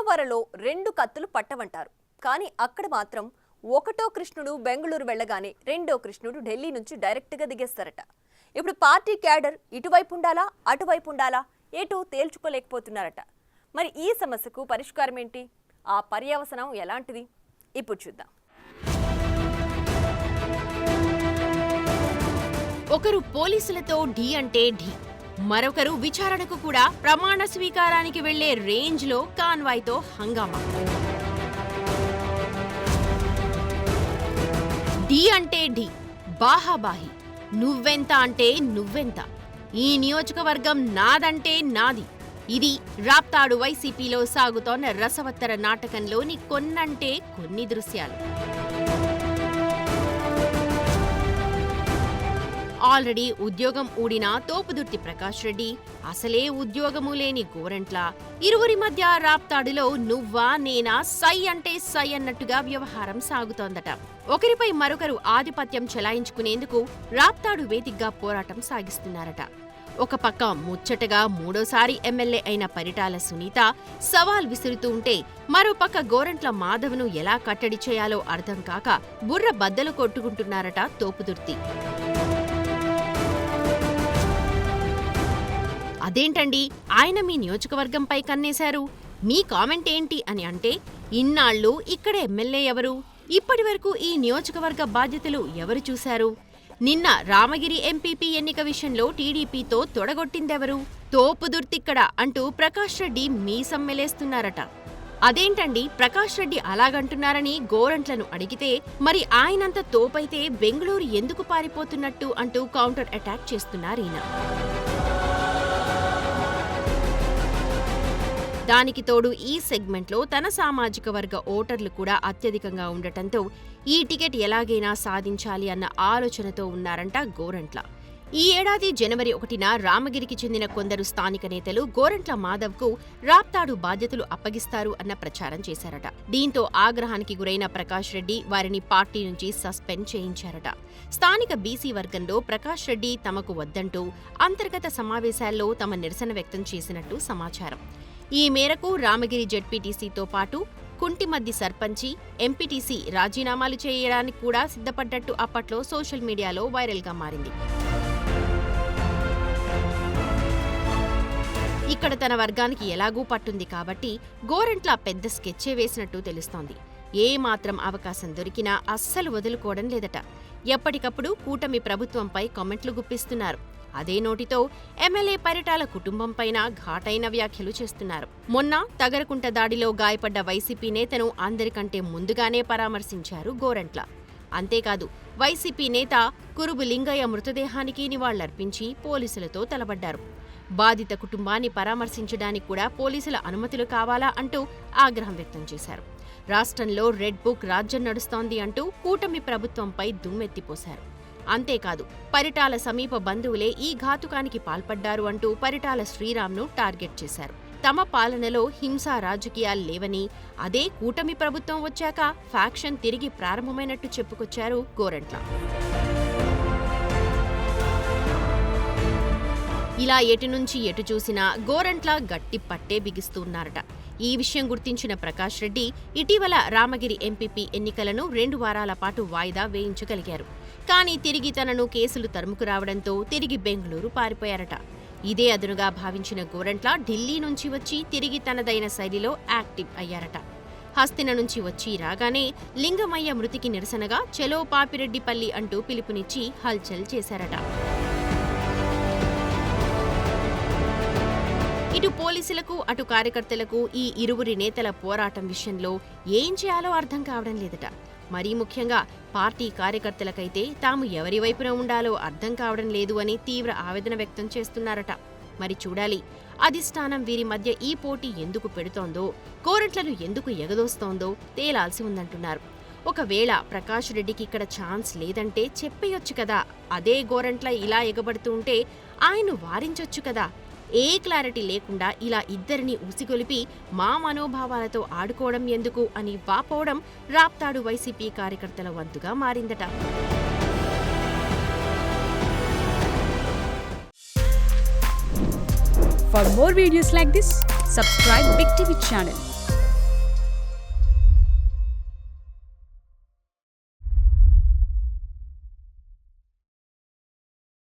వరలో రెండు కత్తులు పట్టవంటారు. కానీ అక్కడ మాత్రం ఒకటో కృష్ణుడు బెంగళూరు వెళ్ళగానే రెండో కృష్ణుడు ఢిల్లీ నుంచి డైరెక్ట్గా దిగేస్తారట. ఇప్పుడు పార్టీ క్యాడర్ ఇటువైపు ఉండాలా అటువైపు ఉండాలా ఎటు తేల్చుకోలేకపోతున్నారట. మరి ఈ సమస్యకు పరిష్కారం ఏంటి? ఆ పర్యవసనం ఎలాంటిది? ఇప్పుడు చూద్దాం. ఒకరు పోలీసులతో ఢీ అంటే ఢీ, మరొకరు విచారణకు కూడా ప్రమాణ స్వీకారానికి వెళ్లే రేంజ్ లో కాన్వాయ్తో హంగామా. ఢీ అంటే ఢీ, బాహాబాహి, నువ్వెంత అంటే నువ్వెంత, ఈ నియోజకవర్గం నాదంటే నాది. ఇది రాప్తాడు వైసీపీలో సాగుతోన్న రసవత్తర నాటకంలోని కొన్నంటే కొన్ని దృశ్యాలు. ఆల్రెడీ ఉద్యోగం ఊడిన తోపుదుర్తి ప్రకాష్ రెడ్డి, అసలే ఉద్యోగము లేని గోరంట్ల, ఇరువురి మధ్య రాప్తాడులో నువ్వా నేనా సై అంటే సై అన్నట్టుగా వ్యవహారం సాగుతోందట. ఒకరిపై మరొకరు ఆధిపత్యం చెలాయించుకునేందుకు రాప్తాడు వేదికగా పోరాటం సాగిస్తున్నారట. ఒక పక్క ముచ్చటగా మూడోసారి ఎమ్మెల్యే అయిన పరిటాల సునీత సవాల్ విసురుతూ ఉంటే, మరోపక్క గోరంట్ల మాధవ్ను ఎలా కట్టడి చేయాలో అర్థం కాక బుర్ర బద్దలు కొట్టుకుంటున్నారట తోపుదుర్తి. అదేంటండి, ఆయన మీ నియోజకవర్గంపై కన్నేశారు, మీ కామెంట్ ఏంటి అని అంటే, ఇన్నాళ్ళు ఇక్కడ ఎమ్మెల్యే ఎవరు, ఇప్పటి వరకు ఈ నియోజకవర్గ బాధ్యతలు ఎవరు చూశారు, నిన్న రామగిరి ఎంపీపీ ఎన్నిక విషయంలో టీడీపీతో తొడగొట్టిందెవరు, తోపుదుర్తిక్కడ అంటూ ప్రకాష్ రెడ్డి మీసం మెలేస్తున్నారట. అదేంటండి ప్రకాష్ రెడ్డి అలాగంటున్నారని గోరంట్లను అడిగితే, మరి ఆయనంత తోపైతే బెంగళూరు ఎందుకు పారిపోతున్నట్టు అంటూ కౌంటర్ అటాక్ చేస్తున్నారీయన. దానికి తోడు ఈ సెగ్మెంట్లో తన సామాజిక వర్గ ఓటర్లు కూడా అత్యధికంగా ఉండటంతో ఈ టికెట్ ఎలాగైనా సాధించాలి అన్న ఆలోచనతో ఉన్నారంట గోరంట్ల. ఈ ఏడాది జనవరి 1న రామగిరికి చెందిన కొందరు స్థానిక నేతలు గోరంట్ల మాధవ్కు రాప్తాడు బాధ్యతలు అప్పగిస్తారు అన్న ప్రచారం చేశారట. దీంతో ఆగ్రహానికి గురైన ప్రకాష్ రెడ్డి వారిని పార్టీ నుంచి సస్పెండ్ చేయించారట. స్థానిక బీసీ వర్గంలో ప్రకాష్ రెడ్డి తమకు వద్దంటూ అంతర్గత సమావేశాల్లో తమ నిరసన వ్యక్తం చేసినట్టు సమాచారం. ఈ మేరకు రామగిరి జెడ్పీటీసీతో పాటు కుంటిమద్ది సర్పంచి, ఎంపీటీసీ రాజీనామాలు చేయడానికి కూడా సిద్ధపడ్డట్టు అప్పట్లో సోషల్ మీడియాలో వైరల్గా మారింది. ఇక్కడ తన వర్గానికి ఎలాగూ పట్టుంది కాబట్టి గోరంట్ల పెద్ద స్కెచ్చే వేసినట్టు తెలుస్తోంది. ఏ మాత్రం అవకాశం దొరికినా అస్సలు వదులుకోవడం లేదట. ఎప్పటికప్పుడు కూటమి ప్రభుత్వంపై కామెంట్లు గుప్పిస్తున్నారు. అదే నోటితో ఎమ్మెల్యే పరిటాల కుటుంబంపైన ఘాటైన వ్యాఖ్యలు చేస్తున్నారు. మొన్న తగరకుంట దాడిలో గాయపడ్డ వైసీపీ నేతను అందరికంటే ముందుగానే పరామర్శించారు గోరంట్ల. అంతేకాదు, వైసీపీ నేత కురుబు లింగయ్య మృతదేహానికి నివాళులర్పించి పోలీసులతో తలబడ్డారు. బాధిత కుటుంబాన్ని పరామర్శించడానికి కూడా పోలీసుల అనుమతులు కావాలా అంటూ ఆగ్రహం వ్యక్తం చేశారు. రాష్ట్రంలో రెడ్ బుక్ రాజ్యం నడుస్తోంది అంటూ కూటమి ప్రభుత్వంపై దుమ్మెత్తిపోశారు. అంతేకాదు, పరిటాల సమీప బంధువులే ఈ ఘాతుకానికి పాల్పడ్డారు అంటూ పరిటాల శ్రీరామ్ను టార్గెట్ చేశారు. తమ పాలనలో హింసా రాజకీయాలు లేవని, అదే కూటమి ప్రభుత్వం వచ్చాక ఫ్యాక్షన్ తిరిగి ప్రారంభమైనట్టు చెప్పుకొచ్చారు గోరంట్ల. ఇలా ఎటు నుంచి ఎటు చూసినా గోరంట్ల గట్టి పట్టే బిగిస్తున్నారట. ఈ విషయం గుర్తించిన ప్రకాష్ రెడ్డి ఇటీవల రామగిరి ఎంపీపీ ఎన్నికలను 2 వారాల పాటు వాయిదా వేయించగలిగారు. కానీ తిరిగి తనను కేసులు తరుముకు రావడంతో తిరిగి బెంగళూరు పారిపోయారట. ఇదే అదునుగా భావించిన గోరంట్ల ఢిల్లీ నుంచి వచ్చి తిరిగి తనదైన శైలిలో యాక్టివ్ అయ్యారట. హస్తిన నుంచి వచ్చి రాగానే లింగమయ్య మృతికి నిరసనగా చెలో పాపిరెడ్డిపల్లి అంటూ పిలుపునిచ్చి హల్చల్ చేశారట. ఇటు పోలీసులకు అటు కార్యకర్తలకు ఈ ఇరువురి నేతల పోరాటం విషయంలో ఏం చేయాలో అర్థం కావడం లేదట. మరీ ముఖ్యంగా పార్టీ కార్యకర్తలకైతే తాము ఎవరి వైపున ఉండాలో అర్థం కావడం లేదు అని తీవ్ర ఆవేదన వ్యక్తం చేస్తున్నారట. మరి చూడాలి, అధిష్టానం వీరి మధ్య ఈ పోటీ ఎందుకు పెడుతోందో, గోరంట్లను ఎందుకు ఎగదోస్తోందో తేలాల్సి ఉందంటున్నారు. ఒకవేళ ప్రకాష్ రెడ్డికి ఇక్కడ ఛాన్స్ లేదంటే చెప్పేయొచ్చు కదా, అదే గోరంట్ల ఇలా ఎగబడుతూ ఉంటే ఆయన్ను వారించొచ్చు కదా. ఏ క్లారిటీ లేకుండా ఇలా ఇద్దరిని ఉసిగొలిపి మా మనోభావాలతో ఆడుకోవడం ఎందుకు అని వాపోవడం రాప్తాడు వైసీపీ కార్యకర్తల వంతుగా మారిందట. For more videos like this, subscribe Big TV channel.